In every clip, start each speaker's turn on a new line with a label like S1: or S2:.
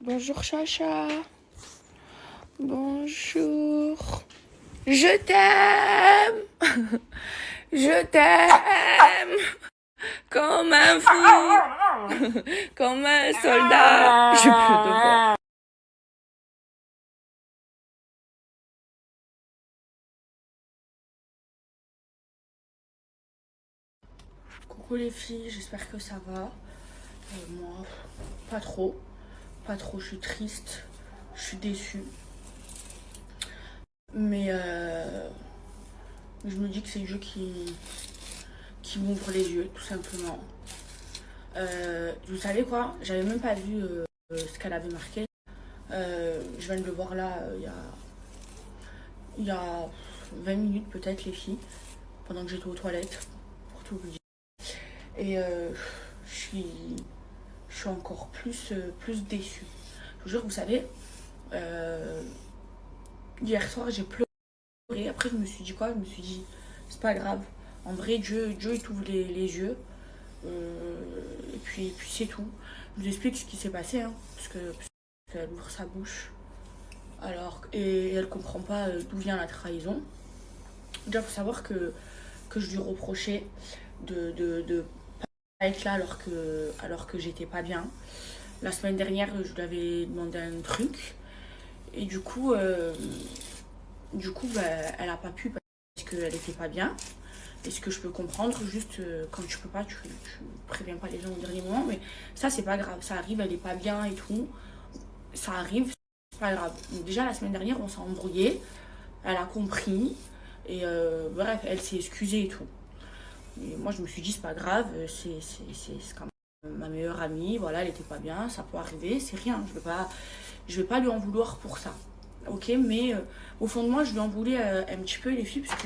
S1: Bonjour Chacha. Bonjour. Je t'aime. Je t'aime. Comme un fou. Comme un soldat. Je peux te voir. Coucou les filles, j'espère que ça va. Moi, pas trop. Pas trop, je suis triste. Je suis déçue. Mais je me dis que c'est Dieu qui m'ouvre les yeux, tout simplement. Vous savez quoi? J'avais même pas vu ce qu'elle avait marqué. Je viens de le voir là, il y a 20 minutes peut-être, les filles, pendant que j'étais aux toilettes, pour tout vous dire. Et je suis encore plus déçue. Je vous jure, vous savez, hier soir j'ai pleuré. Après je me suis dit quoi? Je me suis dit, c'est pas grave. En vrai, Dieu il t'ouvre les yeux. Et puis c'est tout. Je vous explique ce qui s'est passé, hein, parce qu'elle ouvre sa bouche. Alors, et elle comprend pas d'où vient la trahison. Déjà, il faut savoir que je lui reprochais de pas être là alors que j'étais pas bien. La semaine dernière, je lui avais demandé un truc. Et du coup, bah, elle a pas pu parce qu'elle était pas bien. Et ce que je peux comprendre, juste quand tu peux pas, tu préviens pas les gens au dernier moment. Mais ça, c'est pas grave. Ça arrive, elle est pas bien et tout. Ça arrive, c'est pas grave. Donc déjà, la semaine dernière, on s'est embrouillé. Elle a compris. Et bref, elle s'est excusée et tout. Et moi, je me suis dit, c'est pas grave. C'est quand même ma meilleure amie. Voilà, elle était pas bien. Ça peut arriver. C'est rien. Je vais pas lui en vouloir pour ça. Ok, mais au fond de moi, je lui en voulais un petit peu, les filles, parce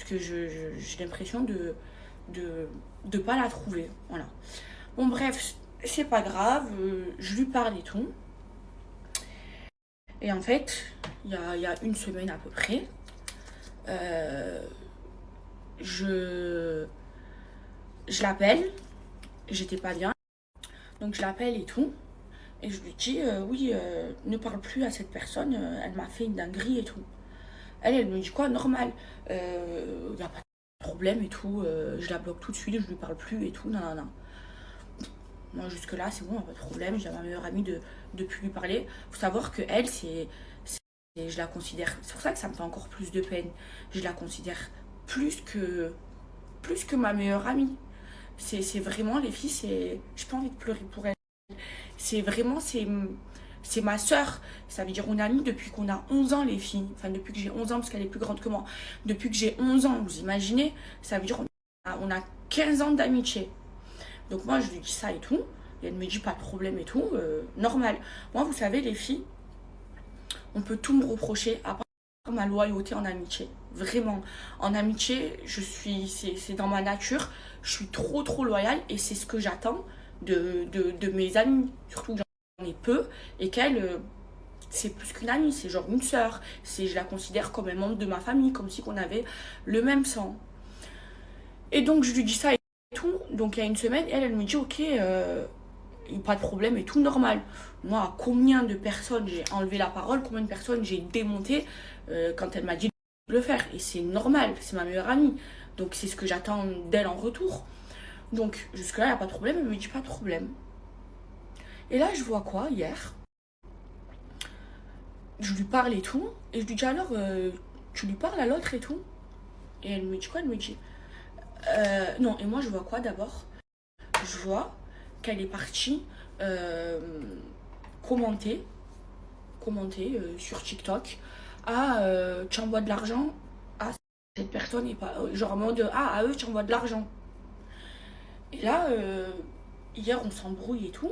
S1: que j'ai l'impression de pas la trouver. Voilà. Bon, bref, c'est pas grave. Je lui parle et tout. Et en fait, il y a une semaine à peu près, je l'appelle. J'étais pas bien. Donc je l'appelle et tout. Et je lui dis, oui, ne parle plus à cette personne. Elle m'a fait une dinguerie et tout. Elle me dit quoi? Normal. Il n'y a pas de problème et tout. Je la bloque tout de suite, je lui parle plus et tout. Non, non, non. Moi, jusque-là, c'est bon, pas de problème. J'ai ma meilleure amie de plus lui parler. Faut savoir que elle, je la considère. C'est pour ça que ça me fait encore plus de peine. Je la considère plus que ma meilleure amie. C'est vraiment, les filles, j'ai pas envie de pleurer pour elle. C'est vraiment, c'est ma soeur. Ça veut dire on est amies depuis qu'on a 11 ans, les filles. Enfin, depuis que j'ai 11 ans, parce qu'elle est plus grande que moi. Depuis que j'ai 11 ans, vous imaginez? Ça veut dire on a 15 ans d'amitié. Donc moi, je lui dis ça et tout. Et elle me dit pas de problème et tout. Normal. Moi, vous savez, les filles, on peut tout me reprocher à part ma loyauté en amitié. Vraiment. En amitié, c'est dans ma nature. Je suis trop loyale et c'est ce que j'attends de mes amis. Surtout que j'en ai peu et qu'elle, c'est plus qu'une amie. C'est genre une sœur. Je la considère comme un membre de ma famille, comme si on avait le même sang. Et donc, je lui dis ça et tout. Donc, il y a une semaine, elle me dit, ok, pas de problème et tout, normal. Moi, à combien de personnes j'ai enlevé la parole, combien de personnes j'ai démonté quand elle m'a dit de le faire. Et c'est normal, c'est ma meilleure amie. Donc c'est ce que j'attends d'elle en retour. Donc jusque-là, il n'y a pas de problème, elle me dit pas de problème. Et là, je vois quoi hier? Je lui parle et tout. Et je lui dis alors, tu lui parles à l'autre et tout? Et elle me dit quoi? Elle me dit non, et moi je vois quoi d'abord? Je vois qu'elle est partie commenter sur TikTok. Ah, tu envoies de l'argent à cette personne et pas. Genre en mode ah, à eux, tu envoies de l'argent. Et là, hier, on s'embrouille et tout.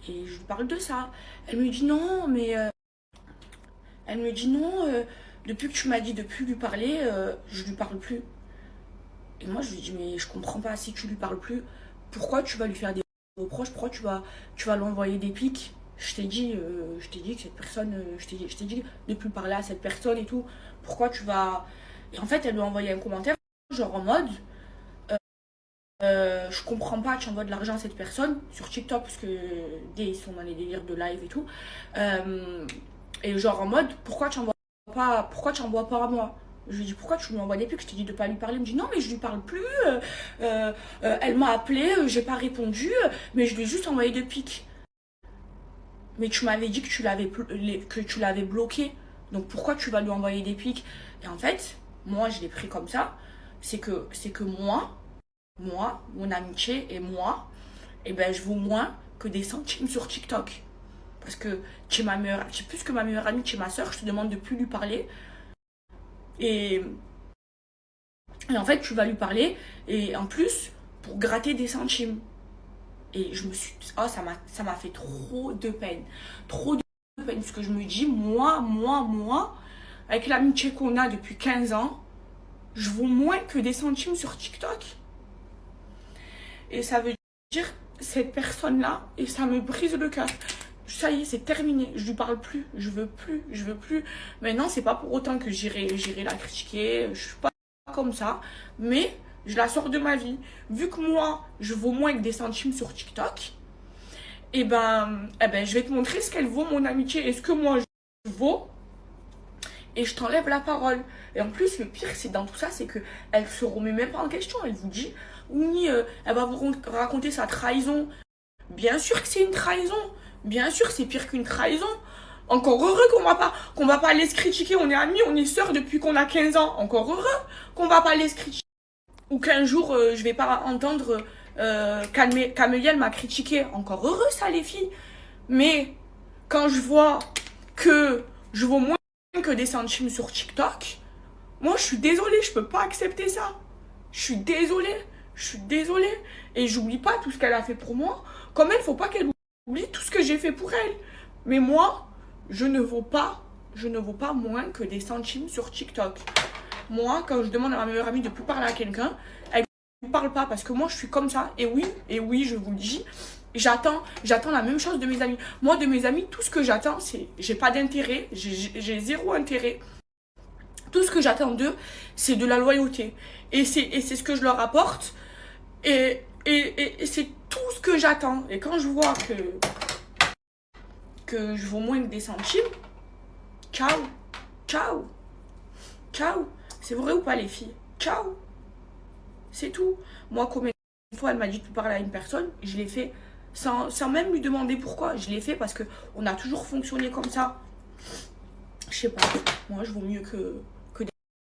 S1: Et je lui parle de ça. Elle me dit non, mais. Elle me dit non, depuis que tu m'as dit de plus lui parler, je lui parle plus. Et moi, je lui dis mais je comprends pas. Si tu lui parles plus, pourquoi tu vas lui faire des reproches? Pourquoi tu vas l'envoyer des pics? Je t'ai dit que cette personne, je t'ai dit de plus parler à cette personne et tout. Pourquoi tu vas... Et en fait, elle lui a envoyé un commentaire, genre en mode, Je comprends pas, tu envoies de l'argent à cette personne sur TikTok parce que ils sont dans les délires de live et tout. Et genre en mode, pourquoi tu envoies pas à moi? Je lui dis pourquoi tu lui envoies des pics, je te dis de pas lui parler. Il me dit non mais je lui parle plus, elle m'a appelé, j'ai pas répondu, mais je lui ai juste envoyé des pics. Mais tu m'avais dit que tu l'avais bloqué, donc pourquoi tu vas lui envoyer des pics? Et en fait, moi je l'ai pris comme ça, c'est que moi, mon amitié et moi, eh ben, je vaux moins que des centimes sur TikTok. Parce que tu es plus que ma meilleure amie, tu es ma soeur, je te demande de plus lui parler. Et, et en fait, tu vas lui parler, et en plus, pour gratter des centimes. Et je me suis... Oh, ça m'a fait trop de peine. Trop de peine. Parce que je me dis, moi, avec l'amitié qu'on a depuis 15 ans, je vaux moins que des centimes sur TikTok. Et ça veut dire cette personne-là, et ça me brise le cœur. Ça y est, c'est terminé. Je lui parle plus. Je veux plus. Maintenant, c'est pas pour autant que j'irai la critiquer. Je suis pas comme ça. Mais je la sors de ma vie. Vu que moi, je vaux moins que des centimes sur TikTok, et je vais te montrer ce qu'elle vaut, mon amitié, et ce que moi je vaux. Et je t'enlève la parole. Et en plus, le pire, c'est dans tout ça, c'est qu'elle se remet même pas en question. Elle vous dit, oui, elle va vous raconter sa trahison. Bien sûr que c'est une trahison. Bien sûr, c'est pire qu'une trahison. Encore heureux qu'on va pas aller se critiquer. On est amis, on est sœurs depuis qu'on a 15 ans. Encore heureux qu'on va pas aller se critiquer. Ou qu'un jour, je vais pas entendre Kameliel m'a critiqué. Encore heureux, ça, les filles. Mais quand je vois que je vaux moins que des centimes sur TikTok, moi, je suis désolée, je peux pas accepter ça. Je suis désolée. Et j'oublie pas tout ce qu'elle a fait pour moi. Comme elle, faut pas qu'elle oublie tout ce que j'ai fait pour elle. Mais moi, je ne vaux pas moins que des centimes sur TikTok. Moi, quand je demande à ma meilleure amie de plus parler à quelqu'un, elle ne parle pas parce que moi, je suis comme ça. Et oui, je vous le dis, j'attends la même chose de mes amis. Moi, de mes amis, tout ce que j'attends, c'est... J'ai pas d'intérêt, j'ai zéro intérêt. Tout ce que j'attends d'eux, c'est de la loyauté. Et c'est ce que je leur apporte. Et c'est tout ce que j'attends. Et quand je vois que je vaux moins que des centimes, ciao. C'est vrai ou pas, les filles? Ciao. C'est tout. Moi, combien de fois elle m'a dit de parler à une personne, je l'ai fait sans même lui demander pourquoi. Je l'ai fait parce qu'on a toujours fonctionné comme ça. Je sais pas. Moi, je vaux mieux que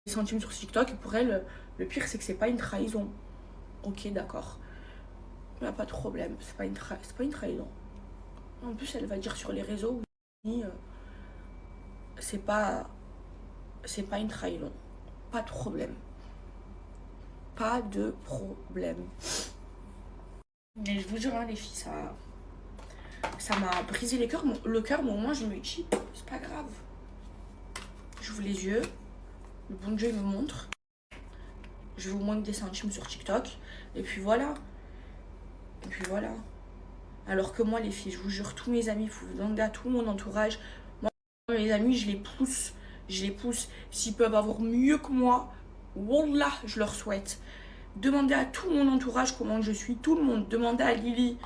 S1: des centimes sur TikTok. Et pour elle, le pire, c'est que c'est pas une trahison. Ok, d'accord. Il n'y a pas de problème. C'est pas une trahison. En plus, elle va dire sur les réseaux, oui, c'est pas une trahison. Pas de problème. Pas de problème. Mais je vous jure, hein, les filles, ça m'a brisé le cœur, mais au moins je me dis, c'est pas grave. J'ouvre les yeux, le bon Dieu me montre. Je vais au moins que des centimes sur TikTok. Et puis voilà. Alors que moi, les filles, je vous jure, tous mes amis, vous demandez à tout mon entourage. Moi, mes amis, je les pousse. S'ils peuvent avoir mieux que moi, wallah, je leur souhaite. Demandez à tout mon entourage comment je suis, tout le monde. Demandez à Lily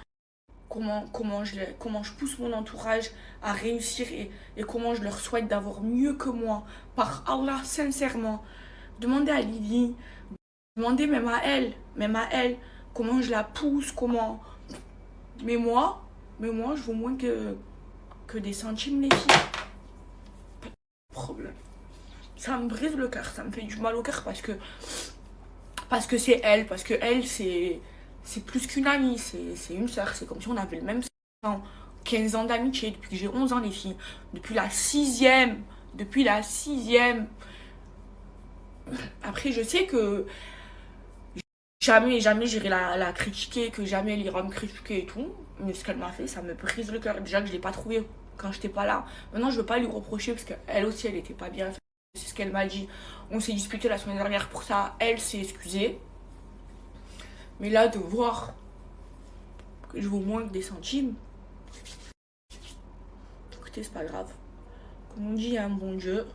S1: comment je pousse mon entourage à réussir et comment je leur souhaite d'avoir mieux que moi. Par Allah, sincèrement. Demandez à Lily, demandez même à elle, comment je la pousse, comment... Mais moi, je vaux moins que des centimes, les filles. Pas de problème. Ça me brise le cœur, ça me fait du mal au cœur parce que c'est elle, c'est plus qu'une amie, c'est une sœur, c'est comme si on avait le même sang. 15 ans d'amitié, depuis que j'ai 11 ans, les filles. Depuis la sixième. Après, je sais que jamais j'irai la critiquer, que jamais elle ira me critiquer et tout. Mais ce qu'elle m'a fait, ça me brise le cœur. Déjà que je l'ai pas trouvé quand j'étais pas là. Maintenant, je veux pas lui reprocher parce qu'elle aussi, elle était pas bien. C'est ce qu'elle m'a dit. On s'est disputé la semaine dernière pour ça. Elle s'est excusée. Mais là, de voir que je vaux moins que des centimes, écoutez, c'est pas grave. Comme on dit, il y a un bon Dieu.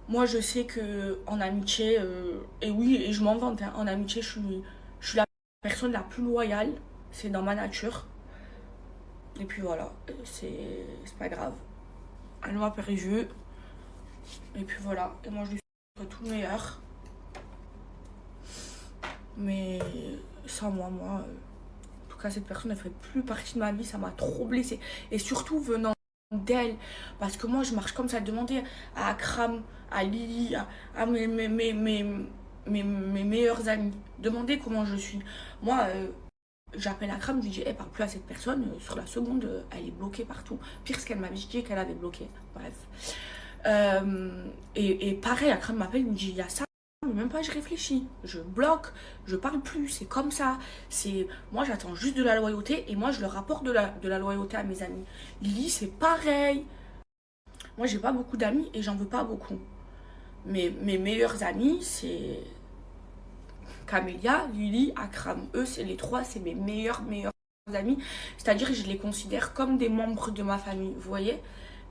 S1: Moi, je sais que en amitié, et oui, et je m'en vante, hein, en amitié, je suis la personne la plus loyale, c'est dans ma nature. Et puis voilà, c'est pas grave. Elle m'a perdu. Et puis voilà, et moi je lui souhaite tout le meilleur. Mais sans moi, en tout cas, cette personne ne fait plus partie de ma vie, ça m'a trop blessée. Et surtout venant d'elle, parce que moi je marche comme ça, demander à Akram, à Lily, à mes meilleurs amis, demander comment je suis. Moi, j'appelle Akram, je lui dis, elle parle plus à cette personne, sur la seconde, elle est bloquée partout. Pire, ce qu'elle m'avait dit qu'elle avait bloqué. Bref. Et pareil, Akram m'appelle, il me dit, il y a ça. Mais même pas, je réfléchis. Je bloque, je parle plus. C'est comme ça. Moi, j'attends juste de la loyauté et moi, je leur apporte de la loyauté à mes amis. Lily, c'est pareil. Moi, j'ai pas beaucoup d'amis et j'en veux pas beaucoup. Mais mes meilleurs amis, c'est Camélia, Lily, Akram. Eux, c'est les trois, c'est mes meilleurs amis. C'est-à-dire que je les considère comme des membres de ma famille, vous voyez.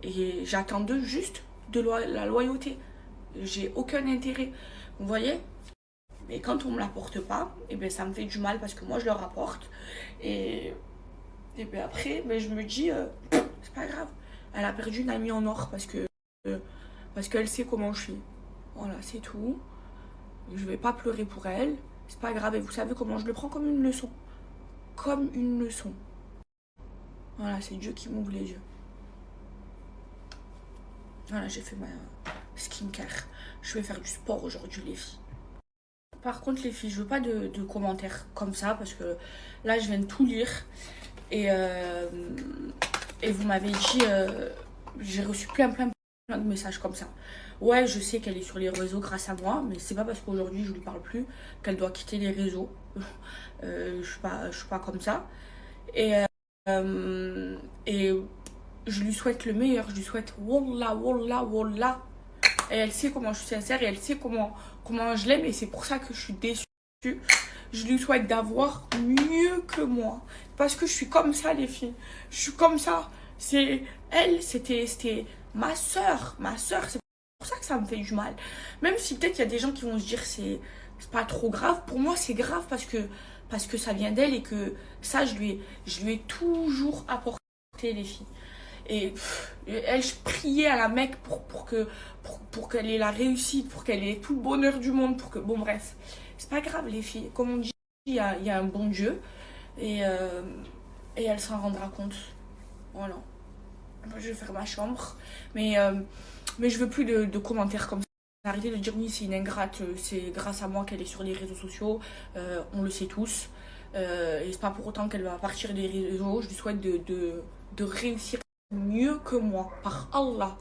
S1: Et j'attends d'eux juste de la loyauté. J'ai aucun intérêt, vous voyez. Mais quand on me l'apporte pas, et ben ça me fait du mal parce que moi je leur apporte. Et ben après, ben je me dis, c'est pas grave. Elle a perdu une amie en or parce qu'elle sait comment je suis. Voilà, c'est tout. Je vais pas pleurer pour elle. C'est pas grave. Et vous savez comment je le prends, comme une leçon. Comme une leçon. Voilà, c'est Dieu qui m'ouvre les yeux. Voilà, j'ai fait ma skincare. Je vais faire du sport aujourd'hui, les filles. Par contre, les filles, je veux pas de commentaires comme ça parce que là, je viens de tout lire. Et, euh, et vous m'avez dit, j'ai reçu plein de messages comme ça. Ouais, je sais qu'elle est sur les réseaux grâce à moi, mais c'est pas parce qu'aujourd'hui je lui parle plus qu'elle doit quitter les réseaux. Je suis pas comme ça. Et, et je lui souhaite le meilleur. Je lui souhaite Wallah, Wallah, Wallah. Et elle sait comment je suis sincère et elle sait comment je l'aime. Et c'est pour ça que je suis déçue. Je lui souhaite d'avoir mieux que moi. Parce que je suis comme ça, les filles. Je suis comme ça. C'était ma soeur. Ma soeur, c'est pour ça que ça me fait du mal. Même si peut-être il y a des gens qui vont se dire c'est pas trop grave. Pour moi, c'est grave parce que ça vient d'elle et que ça, je lui ai toujours apporté, les filles. Et elle, je priais à la Mecque pour qu'elle ait la réussite, pour qu'elle ait tout le bonheur du monde, pour que... Bon, bref, c'est pas grave, les filles. Comme on dit, il y a un bon Dieu et, euh, et elle s'en rendra compte. Voilà. Moi, je vais faire ma chambre. Mais je veux plus de commentaires comme ça. Arrêtez de dire oui, c'est une ingrate, c'est grâce à moi qu'elle est sur les réseaux sociaux. On le sait tous. Et c'est pas pour autant qu'elle va partir des réseaux. Je lui souhaite de réussir mieux que moi, par Allah.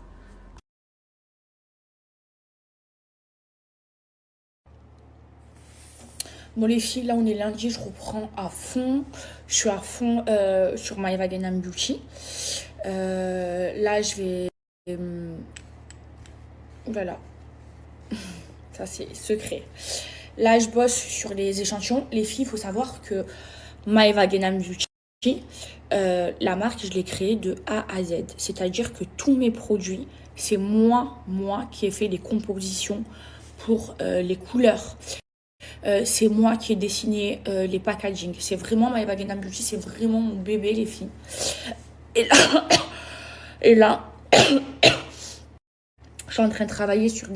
S1: Bon les filles, là on est lundi, je reprends à fond. Je suis à fond sur My Wagenham Beauty. Là je vais... Voilà, ça c'est secret. Là je bosse sur les échantillons. Les filles, il faut savoir que My Wagenham Beauty, la marque, je l'ai créée de A à Z. C'est-à-dire que tous mes produits, c'est moi qui ai fait les compositions pour les couleurs. C'est moi qui ai dessiné les packaging. C'est vraiment My Wagenham Beauty, c'est vraiment mon bébé, les filles. Et là, et là je suis en train de travailler sur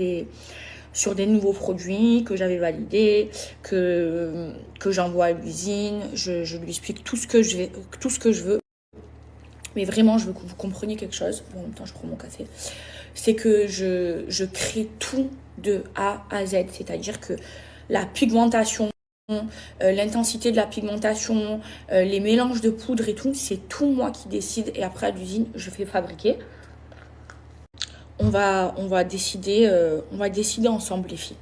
S1: des nouveaux produits que j'avais validés, que j'envoie à l'usine. Je lui explique tout ce que je veux. Mais vraiment, je veux que vous compreniez quelque chose. Bon, en même temps, je prends mon café. C'est que je crée tout de A à Z. C'est-à-dire que la pigmentation, l'intensité de la pigmentation, les mélanges de poudre et tout, c'est tout moi qui décide. Et après, à l'usine, je fais fabriquer. On va décider ensemble, les filles.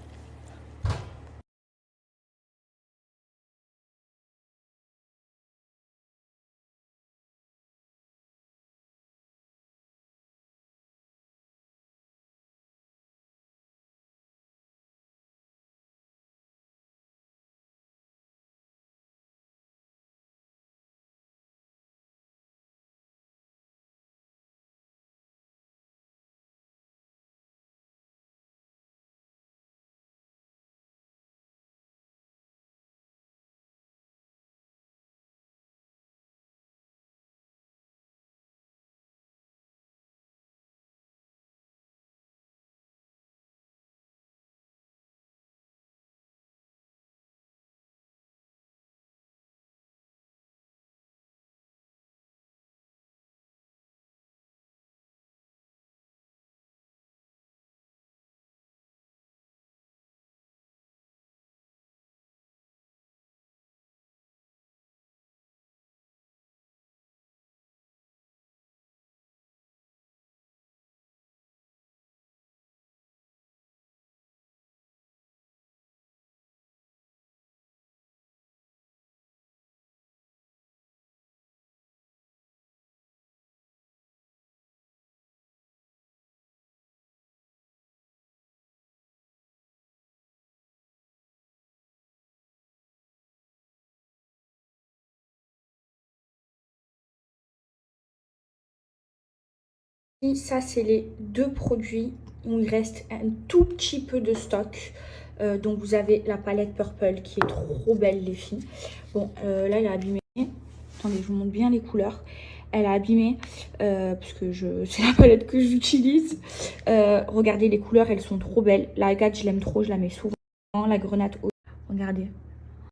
S1: Ça, c'est les deux produits où il reste un tout petit peu de stock. Donc, vous avez la palette Purple qui est trop belle, les filles. Bon, là, elle est abîmée. Attendez, je vous montre bien les couleurs. Elle a abîmé parce que c'est la palette que j'utilise. Regardez, les couleurs, elles sont trop belles. La agate, je l'aime trop, je la mets souvent. La grenade aussi. Regardez,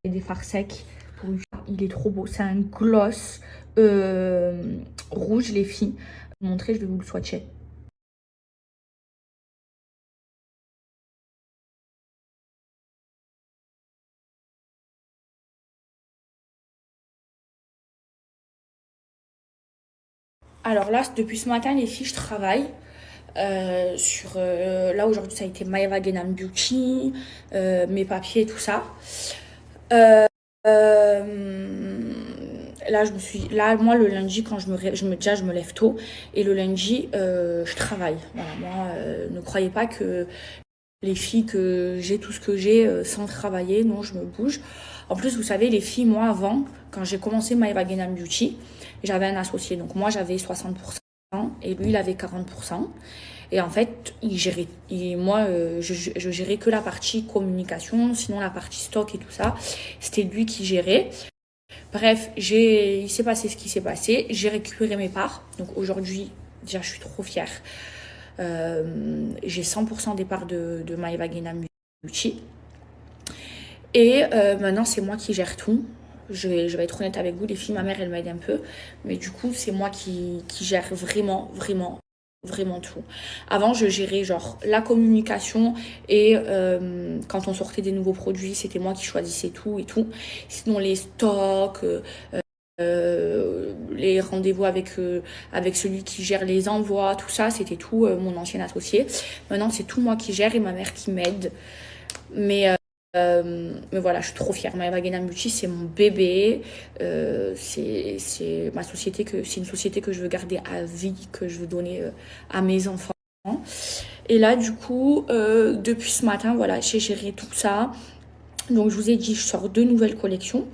S1: il y a des fards secs. Il est trop beau. C'est un gloss rouge, les filles. Je vais vous montrer, je vais vous le swatcher. Alors là, depuis ce matin, les filles, je travaille sur... là, aujourd'hui, ça a été Maeva Genam Beauty, mes papiers et tout ça. Là, là, moi, le lundi, quand déjà, je me lève tôt. Et le lundi, je travaille. Voilà, moi, ne croyez pas que les filles, que j'ai tout ce que j'ai sans travailler. Non, je me bouge. En plus, vous savez, les filles, moi, avant, quand j'ai commencé Maeva Genam Beauty, j'avais un associé. Donc, moi, j'avais 60% et lui, il avait 40%. Et en fait, moi, je gérais que la partie communication. Sinon, la partie stock et tout ça, c'était lui qui gérait. Bref, il s'est passé ce qui s'est passé. J'ai récupéré mes parts. Donc, aujourd'hui, déjà, je suis trop fière. J'ai 100% des parts de Maeva Genam Beauty. Et maintenant, c'est moi qui gère tout. Je vais être honnête avec vous, les filles, ma mère, elle m'aide un peu. Mais du coup, c'est moi qui gère vraiment, vraiment, vraiment tout. Avant, je gérais genre la communication et quand on sortait des nouveaux produits, c'était moi qui choisissais tout et tout. Sinon, les stocks, les rendez-vous avec celui qui gère les envois, tout ça, c'était tout mon ancien associé. Maintenant, c'est tout moi qui gère et ma mère qui m'aide. Mais voilà, je suis trop fière. Maeva Genam Beauty, c'est mon bébé. C'est ma société, c'est une société que je veux garder à vie, que je veux donner à mes enfants. Et là, du coup, depuis ce matin, voilà, j'ai géré tout ça. Donc, je vous ai dit, je sors 2 nouvelles collections.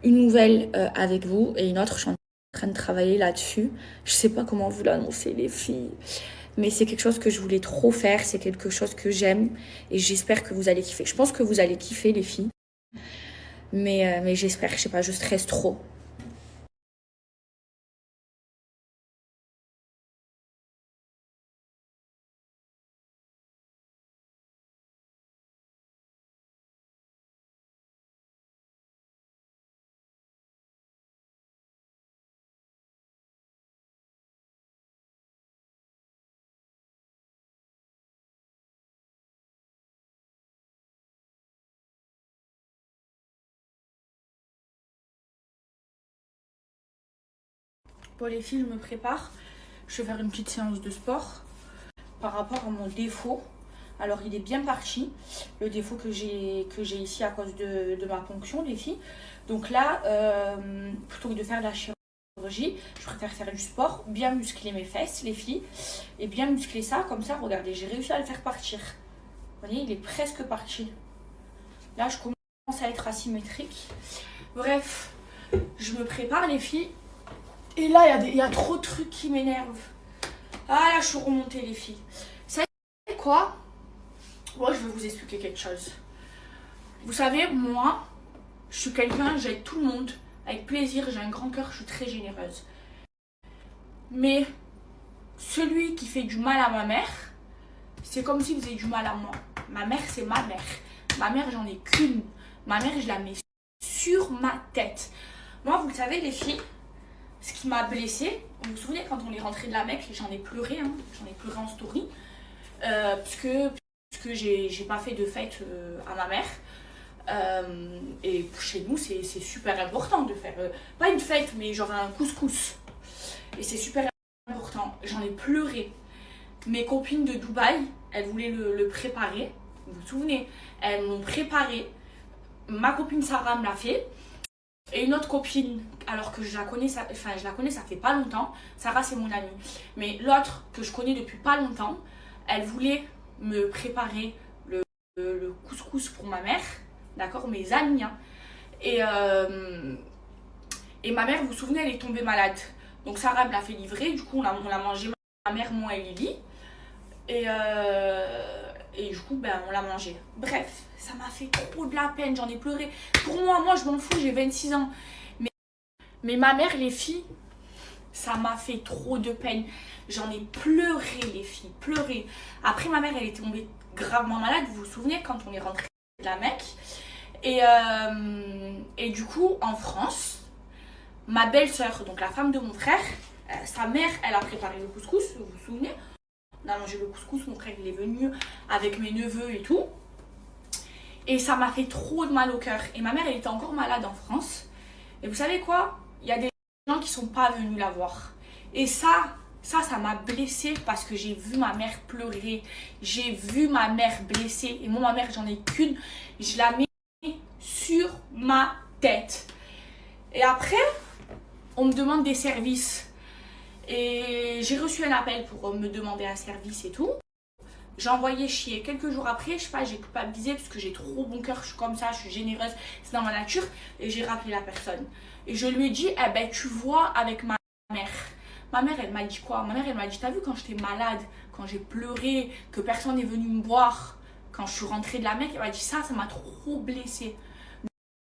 S1: Une nouvelle avec vous et une autre, je suis en train de travailler là-dessus. Je sais pas comment vous l'annoncer, les filles. Mais c'est quelque chose que je voulais trop faire, c'est quelque chose que j'aime et j'espère que vous allez kiffer. Je pense que vous allez kiffer, les filles. Mais j'espère, je sais pas, je stresse trop. Bon, les filles, je me prépare. Je vais faire une petite séance de sport par rapport à mon défaut. Alors, il est bien parti, le défaut que j'ai ici à cause de ma ponction, les filles. Donc là, plutôt que de faire de la chirurgie, je préfère faire du sport, bien muscler mes fesses, les filles, et bien muscler ça, comme ça, regardez, j'ai réussi à le faire partir. Vous voyez, il est presque parti. Là, je commence à être asymétrique. Bref, je me prépare, les filles. Et là, il y a trop de trucs qui m'énervent. Ah là, je suis remontée, les filles. Vous savez quoi? Moi, je vais vous expliquer quelque chose. Vous savez, moi, je suis quelqu'un, j'aide tout le monde. Avec plaisir, j'ai un grand cœur, je suis très généreuse. Mais celui qui fait du mal à ma mère, c'est comme s'il faisait du mal à moi. Ma mère, c'est ma mère. Ma mère, j'en ai qu'une. Ma mère, je la mets sur ma tête. Moi, vous le savez, les filles, ce qui m'a blessée, vous vous souvenez quand on est rentré de la Mecque, j'en ai pleuré, hein, j'en ai pleuré en story, parce que j'ai pas fait de fête à ma mère. Et chez nous, c'est super important de faire, pas une fête, mais genre un couscous. Et c'est super important. J'en ai pleuré. Mes copines de Dubaï, elles voulaient le préparer. Vous vous souvenez? Elles m'ont préparé. Ma copine Sarah me l'a fait. Et une autre copine, alors que je la connais, ça fait pas longtemps. Sarah, c'est mon amie. Mais l'autre, que je connais depuis pas longtemps, elle voulait me préparer le couscous pour ma mère. D'accord? Mes amis. Hein. Et ma mère, vous vous souvenez, elle est tombée malade. Donc Sarah me l'a fait livrer. Du coup, on l'a mangé ma mère, moi et Lily. Et du coup, ben, on l'a mangé. Bref, ça m'a fait trop de la peine, j'en ai pleuré. Pour moi je m'en fous, j'ai 26 ans. Mais ma mère, les filles, ça m'a fait trop de peine. J'en ai pleuré, les filles, pleuré. Après, ma mère, elle était tombée gravement malade. Vous vous souvenez, quand on est rentré de la Mecque. Et du coup, en France, ma belle-sœur, donc la femme de mon frère, sa mère, elle a préparé le couscous, vous vous souvenez? On a mangé le couscous, mon frère, il est venu avec mes neveux et tout. Et ça m'a fait trop de mal au cœur. Et ma mère, elle était encore malade en France. Et vous savez quoi? Il y a des gens qui sont pas venus la voir. Et ça m'a blessée parce que j'ai vu ma mère pleurer. J'ai vu ma mère blessée. Et moi, ma mère, j'en ai qu'une. Je la mets sur ma tête. Et après, on me demande des services. Et j'ai reçu un appel pour me demander un service et tout. J'ai envoyé chier. Quelques jours après, je sais pas, j'ai culpabilisé parce que j'ai trop bon cœur, je suis comme ça, je suis généreuse, c'est dans ma nature. Et j'ai rappelé la personne. Et je lui ai dit, eh ben tu vois avec ma mère. Ma mère, elle m'a dit quoi? Ma mère, elle m'a dit, t'as vu quand j'étais malade, quand j'ai pleuré, que personne n'est venu me voir, quand je suis rentrée de la Mecque, elle m'a dit ça m'a trop blessée.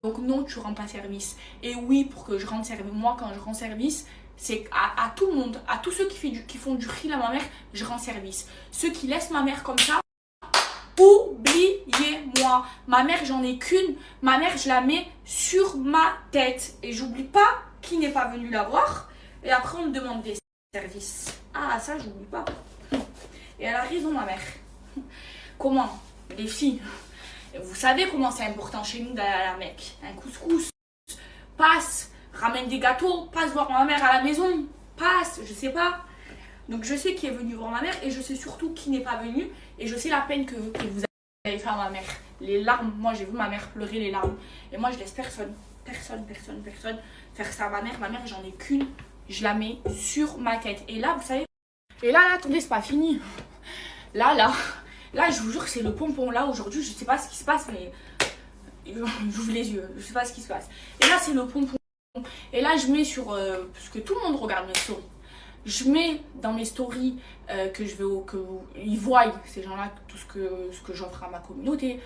S1: Donc non, tu rends pas service. Et oui, pour que je rende service, moi quand je rends service, c'est à tout le monde, à tous ceux qui font du riz à ma mère, je rends service. Ceux qui laissent ma mère comme ça, oubliez-moi. Ma mère, j'en ai qu'une. Ma mère, je la mets sur ma tête. Et j'oublie pas qui n'est pas venu la voir. Et après, on me demande des services. Ah, ça, j'oublie pas. Et elle a raison, ma mère. Comment? Les filles, vous savez comment c'est important chez nous d'aller à la Mecque. Un couscous, passe, ramène des gâteaux, passe voir ma mère à la maison, passe, je sais pas. Donc je sais qui est venu voir ma mère et je sais surtout qui n'est pas venu. Et je sais la peine que vous avez fait à ma mère. Les larmes, moi j'ai vu ma mère pleurer les larmes. Et moi je laisse personne faire ça à ma mère. Ma mère, j'en ai qu'une, je la mets sur ma tête. Et là, vous savez, et là, attendez, c'est pas fini. Là, je vous jure que c'est le pompon. Là, aujourd'hui, je sais pas ce qui se passe, mais j'ouvre les yeux, je sais pas ce qui se passe. Et là, c'est le pompon. Et là, je mets sur... parce que tout le monde regarde mes stories. Je mets dans mes stories que je veux qu'ils voient, ces gens-là, tout ce que j'offre à ma communauté.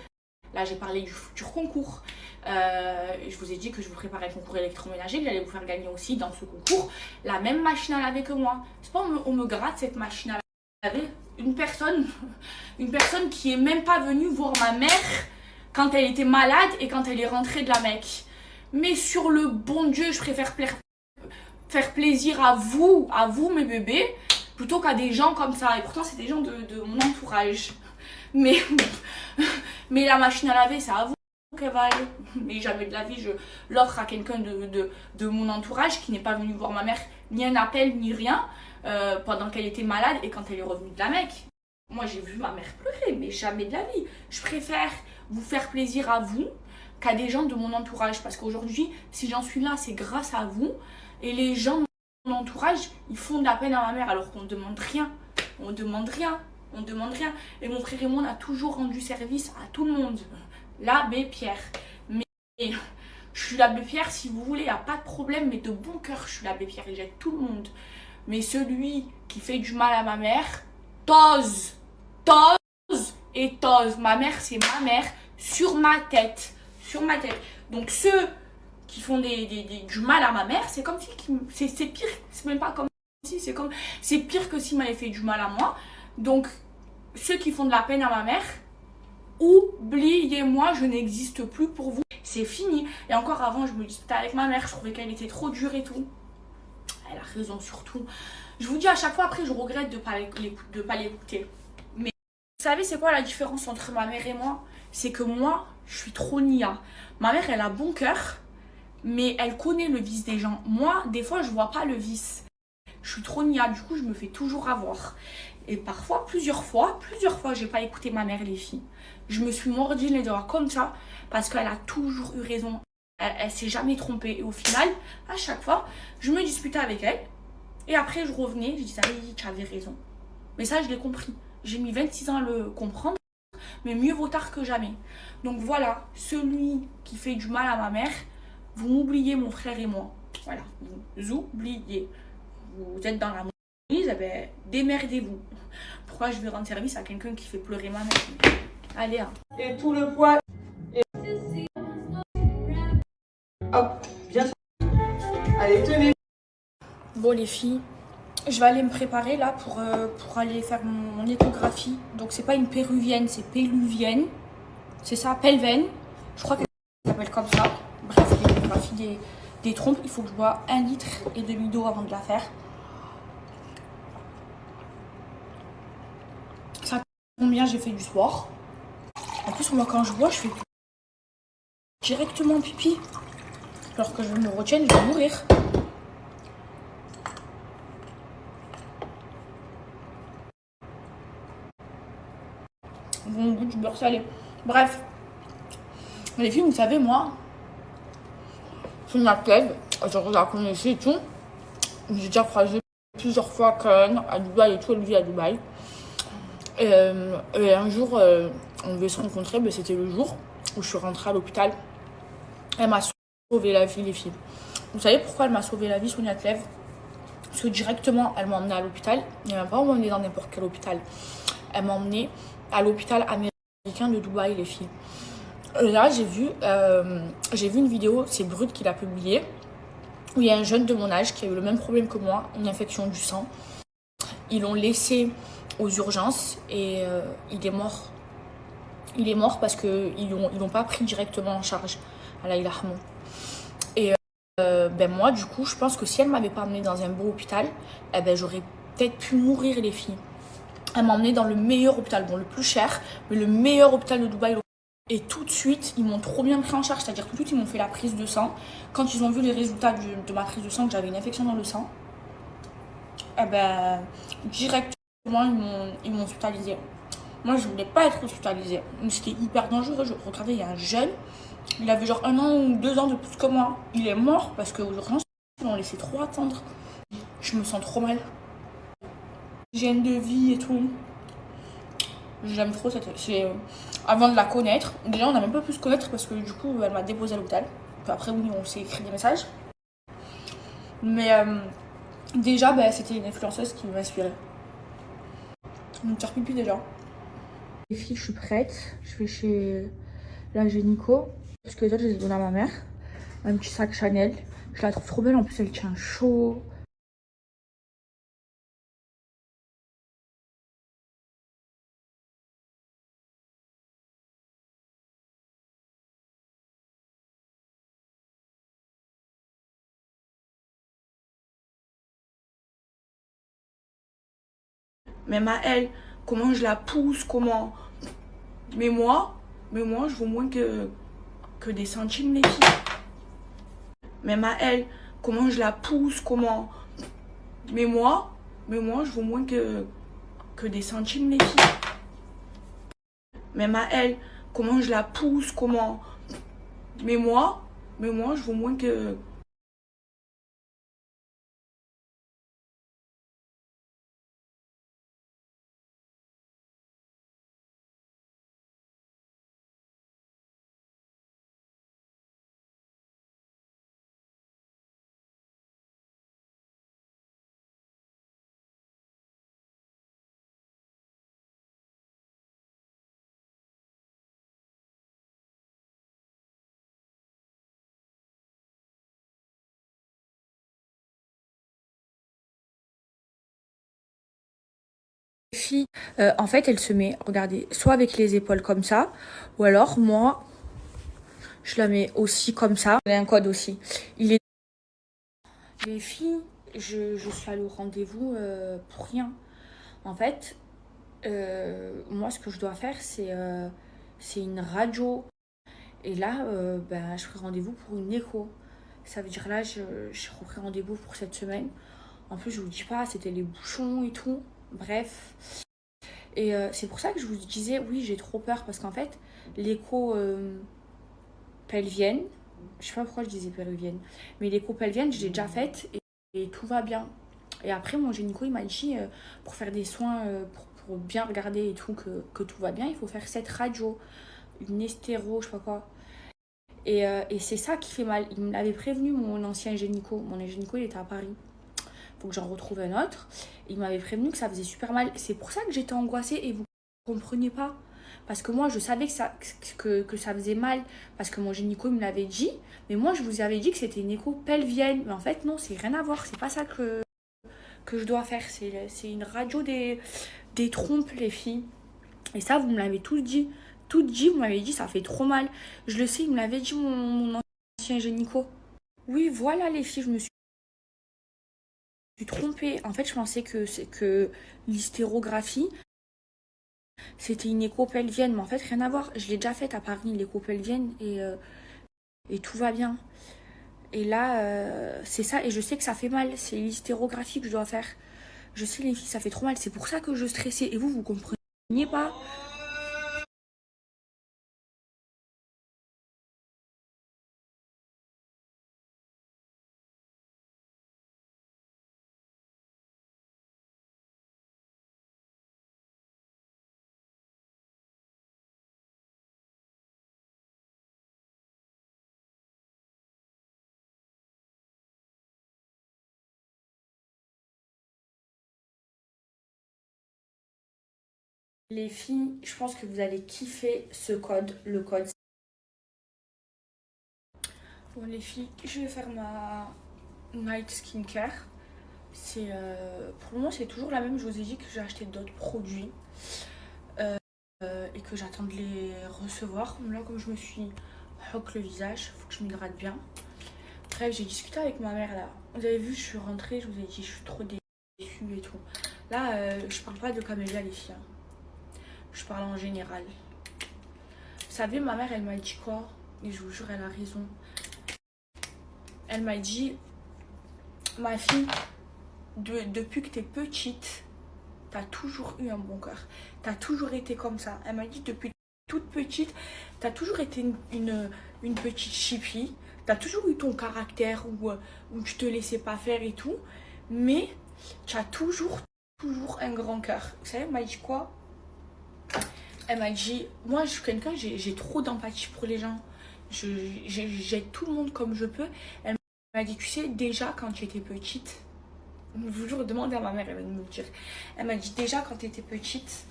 S1: Là, j'ai parlé du futur concours. Je vous ai dit que je vous préparais le concours électroménager, que j'allais vous faire gagner aussi dans ce concours la même machine à laver que moi. C'est pas on me gratte cette machine à laver. Une personne qui est même pas venue voir ma mère quand elle était malade et quand elle est rentrée de la Mecque. Mais sur le bon Dieu, je préfère faire plaisir à vous mes bébés, plutôt qu'à des gens comme ça. Et pourtant, c'est des gens de mon entourage. Mais la machine à laver, c'est à vous qu'elle va aller. Mais jamais de la vie, je l'offre à quelqu'un de mon entourage qui n'est pas venu voir ma mère, ni un appel, ni rien, pendant qu'elle était malade et quand elle est revenue de la Mecque. Moi, j'ai vu ma mère pleurer, mais jamais de la vie. Je préfère vous faire plaisir à vous qu'à des gens de mon entourage. Parce qu'aujourd'hui, si j'en suis là, c'est grâce à vous. Et les gens de mon entourage, ils font de la peine à ma mère alors qu'on ne demande rien. On demande rien. Et mon frère et moi, on a toujours rendu service à tout le monde. L'abbé Pierre. Mais je suis l'abbé Pierre, si vous voulez, il n'y a pas de problème. Mais de bon cœur, je suis l'abbé Pierre et j'aide tout le monde. Mais celui qui fait du mal à ma mère, t'oses. Ma mère, c'est ma mère sur ma tête. Donc ceux qui font du mal à ma mère, c'est comme si c'est pire, c'est même pas comme si, c'est pire que s'il m'avait fait du mal à moi. Donc ceux qui font de la peine à ma mère, oubliez-moi, je n'existe plus pour vous. C'est fini. Et encore avant, je me disputais avec ma mère, je trouvais qu'elle était trop dure et tout. Elle a raison surtout. Je vous dis à chaque fois, après je regrette de pas l'écouter. Mais vous savez c'est quoi la différence entre ma mère et moi? C'est que moi, je suis trop nia. Ma mère, elle a bon cœur, mais elle connaît le vice des gens. Moi, des fois, je vois pas le vice. Je suis trop nia, du coup, je me fais toujours avoir. Et parfois, plusieurs fois, j'ai pas écouté ma mère, les filles. Je me suis mordi les doigts comme ça, parce qu'elle a toujours eu raison. Elle s'est jamais trompée. Et au final, à chaque fois, je me disputais avec elle. Et après, je revenais, je disais, oui, tu avais raison. Mais ça, je l'ai compris. J'ai mis 26 ans à le comprendre. Mais mieux vaut tard que jamais. Donc voilà, celui qui fait du mal à ma mère, vous m'oubliez mon frère et moi. Voilà, vous oubliez. Vous êtes dans la Eh ben, démerdez-vous. Pourquoi je vais rendre service à quelqu'un qui fait pleurer ma mère? Allez, hein.
S2: Et tout le poids. Et... hop, bien sûr. Allez, tenez.
S1: Bon les filles, je vais aller me préparer là pour aller faire mon échographie. Donc c'est pas une péruvienne, c'est péluvienne. C'est ça, pelvienne. Je crois que ça s'appelle comme ça. Bref, l'échographie des trompes. Il faut que je bois 1,5 litre d'eau avant de la faire. Ça combien j'ai fait du sport. En plus moi quand je bois, je fais directement pipi. Alors que je me retienne, je vais mourir. Bon goût du beurre salé. Bref. Les filles, vous savez, moi, c'est une athlète, genre je la connaissais et tout. J'ai déjà croisé plusieurs fois Karen à Dubaï et tout, elle vit à Dubaï. Et un jour, on devait se rencontrer, mais c'était le jour où je suis rentrée à l'hôpital. Elle m'a sauvé la vie, les filles. Vous savez pourquoi elle m'a sauvé la vie, Sonia Tlève? Parce que directement, elle m'a emmenée à l'hôpital. Elle m'a pas emmenée dans n'importe quel hôpital. Elle m'a emmenée à l'hôpital américain de Dubaï, les filles. Là, j'ai vu une vidéo, c'est Brut qui l'a publiée, où il y a un jeune de mon âge qui a eu le même problème que moi, une infection du sang. Ils l'ont laissé aux urgences et il est mort. Il est mort parce qu'ils l'ont pas pris directement en charge. Allah il rahmou. Et ben moi, du coup, je pense que si elle m'avait pas emmenée dans un beau hôpital, eh ben, j'aurais peut-être pu mourir, les filles. Elle m'a emmenée dans le meilleur hôpital, bon, le plus cher, mais le meilleur hôpital de Dubaï. Et tout de suite, ils m'ont trop bien pris en charge, c'est-à-dire tout de suite, ils m'ont fait la prise de sang. Quand ils ont vu les résultats de ma prise de sang, que j'avais une infection dans le sang, eh ben, directement, ils m'ont hospitalisée. Moi, je voulais pas être hospitalisée. C'était hyper dangereux. Regardez, il y a un jeune, il avait genre 1 an ou 2 ans de plus que moi. Il est mort parce qu'aux urgences, ils l'ont laissé trop attendre. Je me sens trop mal. Hygiène de vie et tout. J'aime trop cette... avant de la connaître, déjà on n'a même pas pu se connaître parce que du coup elle m'a déposé à l'hôpital. Puis après oui on s'est écrit des messages. Mais déjà bah, c'était une influenceuse qui m'inspirait. Je me tire pipi déjà. Les filles je suis prête, je vais chez la gynéco. Parce que les autres je les ai donnés à ma mère. Un petit sac Chanel. Je la trouve trop belle, en plus elle tient chaud. Même à elle, comment je la pousse, comment... Mais moi, je vaux moins que des centimes, les filles. Même à elle, comment je la pousse, comment... Mais moi, je vaux moins que des centimes, les filles. Même à elle, comment je la pousse, comment... Mais moi, je vaux moins que... Fille, en fait, elle se met, regardez, soit avec les épaules comme ça, ou alors moi, je la mets aussi comme ça. Il y a un code aussi. Il est... Les filles, je suis allée au rendez-vous pour rien. En fait, moi, ce que je dois faire, c'est une radio. Et là, ben, je ferai rendez-vous pour une écho. Ça veut dire là, je repris rendez-vous pour cette semaine. En plus, je vous dis pas, c'était les bouchons et tout. Bref. Et c'est pour ça que je vous disais, oui, j'ai trop peur. Parce qu'en fait, l'écho pelvienne, je sais pas pourquoi je disais péruvienne, mais l'écho pelvienne, je l'ai déjà faite et tout va bien. Et après, mon gynéco, il m'a dit, pour faire des soins, pour bien regarder et tout, que tout va bien, il faut faire cette radio, une estéro, je sais pas quoi. Et c'est ça qui fait mal. Il m'avait prévenu, mon ancien gynéco. Mon gynéco, il était à Paris. faut que j'en retrouve un autre. Et il m'avait prévenu que ça faisait super mal. C'est pour ça que j'étais angoissée et vous comprenez pas. Parce que moi, je savais que ça faisait mal, parce que mon gynéco me l'avait dit. Mais moi, je vous avais dit que c'était une écho pelvienne. Mais en fait, non, c'est rien à voir. C'est pas ça que je dois faire. C'est une radio des trompes, les filles. Et ça, vous me l'avez tout dit. Tout dit, vous m'avez dit, ça fait trop mal. Je le sais, il me l'avait dit, mon ancien gynéco. Oui, voilà, les filles, je me suis trompée. En fait, je pensais que l'hystérographie, c'était une écho pelvienne. Mais en fait, rien à voir. Je l'ai déjà faite à Paris, l'écho pelvienne, et tout va bien. Et là, c'est ça. Et je sais que ça fait mal. C'est l'hystérographie que je dois faire. Je sais, les filles, ça fait trop mal. C'est pour ça que je stressais. Et vous compreniez pas. Les filles, je pense que vous allez kiffer ce code, le code. Bon les filles, je vais faire ma night skincare. Pour le moment c'est toujours la même, je vous ai dit que j'ai acheté d'autres produits et que j'attends de les recevoir. Là comme je me suis hock le visage, il faut que je m'hydrate bien. Bref, j'ai discuté avec ma mère là. Vous avez vu, je suis rentrée, je vous ai dit, je suis trop déçue et tout. Là, je parle pas de camélia les filles. Je parle en général. Vous savez, ma mère, elle m'a dit quoi? Et je vous jure, elle a raison. Elle m'a dit, ma fille, depuis que t'es petite, t'as toujours eu un bon cœur. T'as toujours été comme ça. Elle m'a dit, depuis toute petite, t'as toujours été une petite chipie. T'as toujours eu ton caractère où tu te laissais pas faire et tout. Mais tu as toujours un grand cœur. Vous savez, elle m'a dit quoi? Elle m'a dit, moi je suis quelqu'un, j'ai trop d'empathie pour les gens. J'aide tout le monde comme je peux. Elle m'a dit, tu sais, déjà quand tu étais petite, je vous jure, demandez à ma mère, elle va me le dire. Elle m'a dit, déjà quand tu étais petite,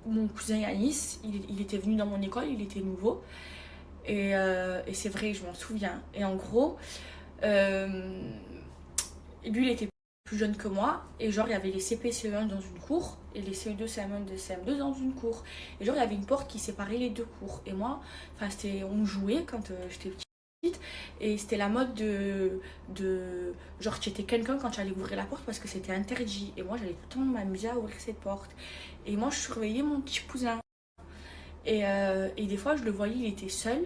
S1: mon cousin Yanis, il était venu dans mon école, il était nouveau. Et c'est vrai, je m'en souviens. Et en gros, lui, il était plus jeune que moi. Et genre, il y avait les CP, CE1 dans une cour. Et les CE2, CM1, CM2 dans une cour. Et genre, il y avait une porte qui séparait les deux cours. Et moi, on jouait quand j'étais petite. Et c'était la mode genre, tu étais quelqu'un quand tu allais ouvrir la porte parce que c'était interdit. Et moi, j'allais tout le temps m'amuser à ouvrir cette porte. Et moi, je surveillais mon petit cousin. Et des fois, je le voyais, il était seul.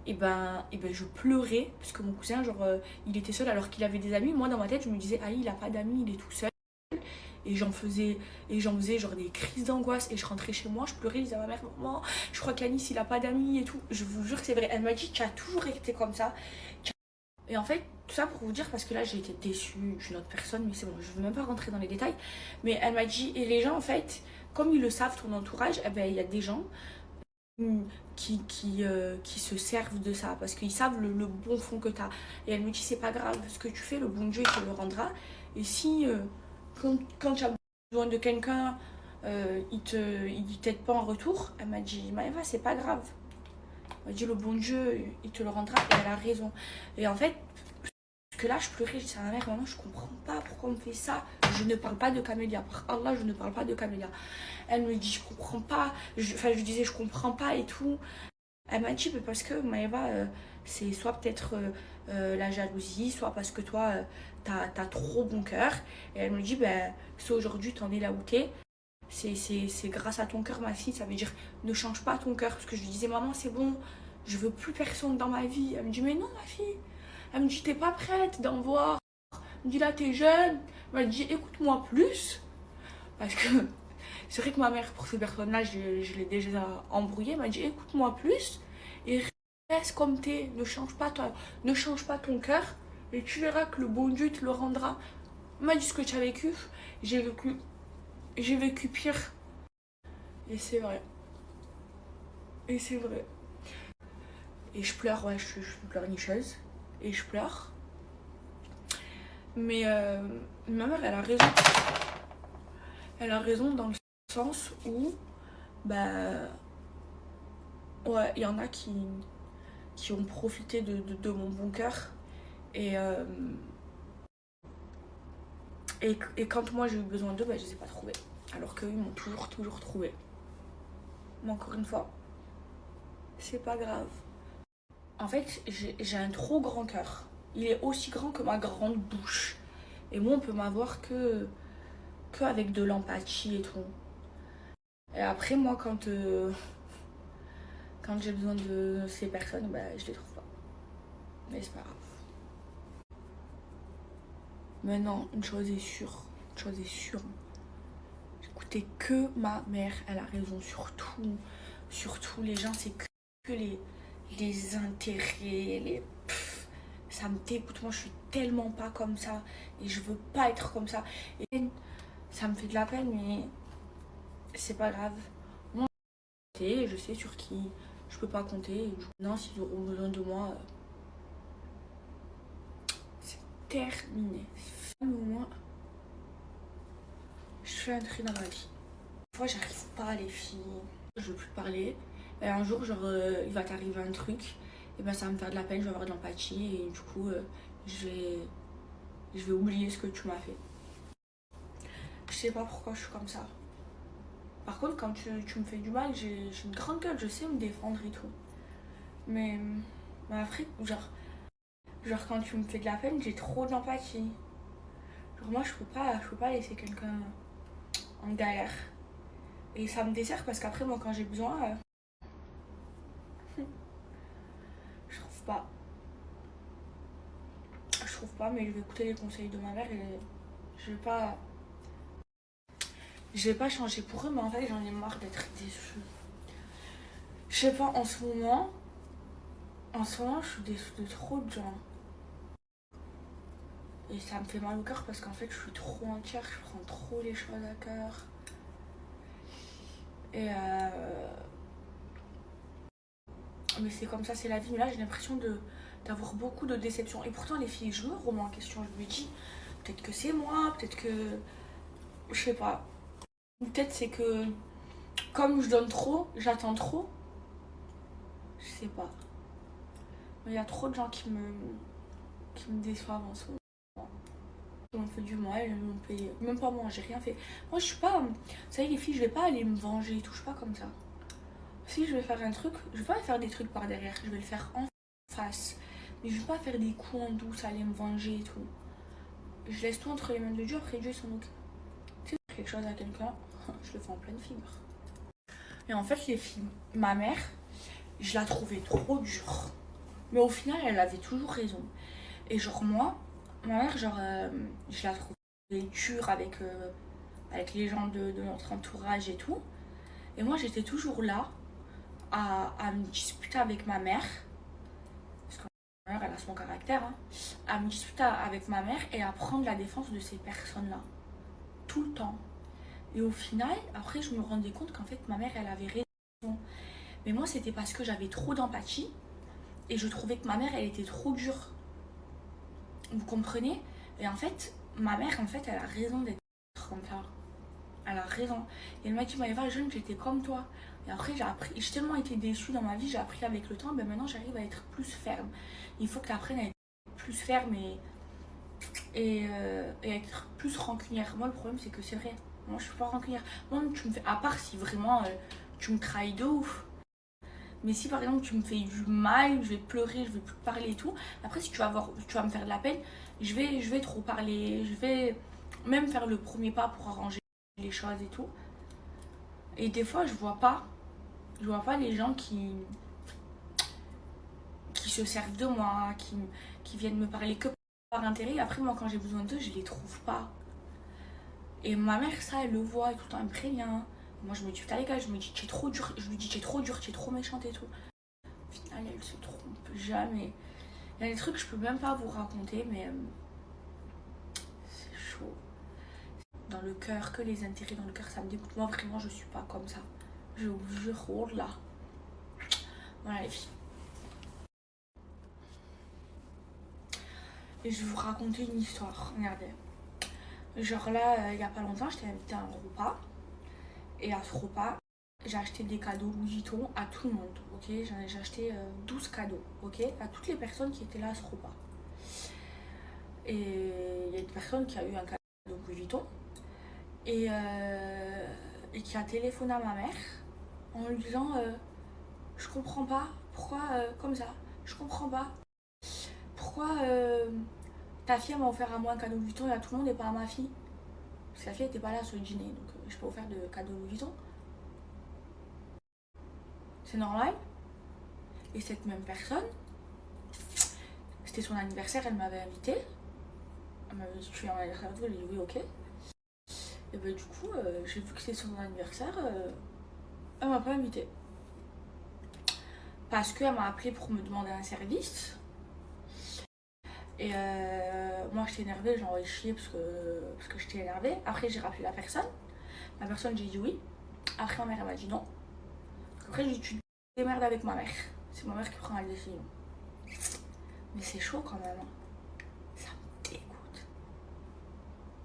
S1: Et ben je pleurais parce que mon cousin, genre, il était seul alors qu'il avait des amis. Moi, dans ma tête, je me disais, ah, il a pas d'amis, il est tout seul. Et j'en faisais genre des crises d'angoisse. Et je rentrais chez moi, je pleurais, je disais à ma mère, maman, je crois qu'Anis, il a pas d'amis et tout. Je vous jure que c'est vrai. Elle m'a dit, tu as toujours été comme ça. Et en fait, tout ça pour vous dire, parce que là, j'ai été déçue d'une autre personne, mais c'est bon, je veux même pas rentrer dans les détails. Mais elle m'a dit, et les gens, en fait, comme ils le savent, ton entourage, eh ben, il y a des gens qui se servent de ça parce qu'ils savent le bon fond que tu as. Et elle me dit, c'est pas grave, ce que tu fais, le bon Dieu, il te le rendra. Et si, quand tu as besoin de quelqu'un, il t'aide pas en retour, elle m'a dit, Maëva, c'est pas grave. Elle m'a dit, le bon Dieu, il te le rendra. Et elle a raison. Et en fait, parce que là, je pleurais, je disais à ma mère, maman, je comprends pas pourquoi on me fait ça. Je ne parle pas de camélia. Par Allah, je ne parle pas de camélia. Elle me dit, je comprends pas. Je disais, je comprends pas et tout. Elle m'a dit, parce que Maëva, c'est soit peut-être la jalousie, soit parce que toi, t'as trop bon cœur. Et elle me dit, si aujourd'hui t'en es là où t'es, c'est grâce à ton cœur, ma fille. Ça veut dire, ne change pas ton cœur. Parce que je lui disais, maman, c'est bon, je veux plus personne dans ma vie. Elle me dit, mais non, ma fille. Elle me dit, t'es pas prête d'en voir. Elle me dit, là, t'es jeune. Elle me dit, écoute-moi plus. Parce que c'est vrai que ma mère, pour ces personnes-là, je l'ai déjà embrouillée. Elle m'a dit, écoute-moi plus et reste comme t'es. Ne change pas ton cœur et tu verras que le bon Dieu te le rendra. Elle m'a dit ce que tu as vécu. J'ai vécu pire. Et c'est vrai. Et je pleure, ouais, je suis pleurnicheuse. Et je pleure. Mais ma mère, elle a raison. Elle a raison dans le sens où, bah, ouais, il y en a qui ont profité de mon bon cœur. Et, et quand moi j'ai eu besoin d'eux, bah, je les ai pas trouvés. Alors qu'eux, ils m'ont toujours trouvé. Mais encore une fois, c'est pas grave. En fait, j'ai un trop grand cœur. Il est aussi grand que ma grande bouche. Et moi, on peut m'avoir que avec de l'empathie et tout. Et après, moi, quand j'ai besoin de ces personnes, bah, je les trouve pas. Mais c'est pas grave. Maintenant, une chose est sûre. Une chose est sûre. J'écoutais que ma mère. Elle a raison sur tout. Sur les gens, c'est que les intérêts, les... Pff, ça me dégoûte. Moi, je suis tellement pas comme ça. Et je veux pas être comme ça. Et ça me fait de la peine, mais c'est pas grave. Moi, je sais sur qui je peux pas compter. Non, s'ils auront besoin de moi, c'est terminé. Moi, je fais un tri dans ma vie. Des fois, j'arrive pas à les filles. Je veux plus parler. Et un jour, genre, il va t'arriver un truc. Et ben, ça va me faire de la peine, je vais avoir de l'empathie. Et du coup, je vais oublier ce que tu m'as fait. Je sais pas pourquoi je suis comme ça. Par contre, quand tu me fais du mal, j'ai une grande gueule, je sais me défendre et tout. Mais après, genre quand tu me fais de la peine, j'ai trop d'empathie. Genre moi, je peux pas laisser quelqu'un en galère. Et ça me dessert parce qu'après, moi, quand j'ai besoin, je trouve pas. Je trouve pas, mais je vais écouter les conseils de ma mère et je vais pas changer pour eux, mais en fait, j'en ai marre d'être déçue. Je sais pas, en ce moment, je suis déçue de trop de gens. Et ça me fait mal au cœur parce qu'en fait, je suis trop entière, je prends trop les choses à cœur. Et mais c'est comme ça, c'est la vie. Mais là, j'ai l'impression d'avoir beaucoup de déceptions. Et pourtant, les filles, je me remets en question. Je me dis, peut-être que c'est moi, peut-être que... Je sais pas. Peut-être c'est que, comme je donne trop, j'attends trop. Je sais pas. Mais il y a trop de gens qui me déçoivent en ce moment. Ils m'ont fait du mal, ils m'ont payé. Même pas moi, j'ai rien fait. Moi, je suis pas... Vous savez, les filles, je vais pas aller me venger et tout. Je suis pas comme ça. Si je vais faire un truc, je vais pas faire des trucs par derrière. Je vais le faire en face. Mais je vais pas faire des coups en douce, aller me venger et tout. Je laisse tout entre les mains de Dieu, après Dieu s'en occupe. Si je fais quelque chose à quelqu'un, je le fais en pleine fibre. Et en fait, les filles, ma mère, je la trouvais trop dure. Mais au final, elle avait toujours raison. Et genre moi, ma mère, genre, je la trouvais dure avec les gens de notre entourage et tout. Et moi, j'étais toujours là à me disputer avec ma mère. Parce que ma mère, elle a son caractère. Hein, à me disputer avec ma mère et à prendre la défense de ces personnes-là. Tout le temps. Et au final, après, je me rendais compte qu'en fait, ma mère, elle avait raison. Mais moi, c'était parce que j'avais trop d'empathie. Et je trouvais que ma mère, elle était trop dure. Vous comprenez? Et en fait, ma mère, en fait, elle a raison d'être comme ça. Elle a raison. Et elle m'a dit, Maëva, jeune, j'étais comme toi. Et après, j'ai tellement été déçue dans ma vie, j'ai appris avec le temps, ben maintenant j'arrive à être plus ferme. Il faut que tu apprennes à être plus ferme et être plus rancunière. Moi, le problème, c'est que c'est vrai. Moi, je suis pas rancunière. Moi, tu me fais, à part si vraiment tu me trahis de ouf. Mais si par exemple tu me fais du mal, je vais pleurer, je vais plus parler et tout. Après, si tu vas me faire de la peine, je vais trop parler. Je vais même faire le premier pas pour arranger les choses et tout. Et des fois, je vois pas les gens qui se servent de moi, qui viennent me parler que par intérêt. Et après, moi, quand j'ai besoin d'eux, je les trouve pas. Et ma mère, ça, elle le voit et tout le temps, elle me prévient. Moi, je me dis, putain, les gars, je me dis, tu es trop dur. Je lui dis, tu es trop dur, tu es trop méchante et tout. Au final, elle se trompe jamais. Il y a des trucs que je peux même pas vous raconter, mais c'est chaud. Dans le cœur, que les intérêts dans le cœur, ça me dégoûte. Moi, vraiment, je suis pas comme ça. Je vous jure, oh là. Voilà, les filles. Et je vais vous raconter une histoire, regardez. Genre là, il n'y a pas longtemps, j'étais invitée à un repas. Et à ce repas, j'ai acheté des cadeaux Louis Vuitton à tout le monde, ok. J'ai acheté 12 cadeaux, ok, à toutes les personnes qui étaient là à ce repas. Et il y a une personne qui a eu un cadeau Louis Vuitton et qui a téléphoné à ma mère en lui disant je comprends pas, pourquoi comme ça, je comprends pas, pourquoi ta fille m'a offert à moi un cadeau Louis Vuitton et à tout le monde et pas à ma fille. Parce que la fille n'était pas là sur le dîner, donc je peux offrir de cadeaux Louis Vuitton. C'est normal. Et cette même personne, c'était son anniversaire, elle m'avait invitée. Elle m'avait dit tu es en anniversaire, elle a dit oui, ok. Et ben du coup, j'ai vu que c'était son anniversaire, elle m'a pas invitée. Parce qu'elle m'a appelé pour me demander un service. Et moi j'étais énervée, j'ai envoyé chier parce que j'étais énervée. Après j'ai rappelé la personne. La personne j'ai dit oui. Après ma mère elle m'a dit non. Après j'ai dit tu te démerdes avec ma mère. C'est ma mère qui prend la décision. Mais c'est chaud quand même. Hein. Ça me dégoûte.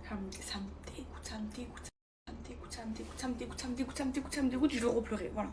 S1: Ça me dégoûte, ça me dégoûte, ça me dégoûte, ça me dégoûte, ça me dégoûte, ça me dégoûte, ça me dégoûte, ça me dégoûte, je veux replorer, voilà.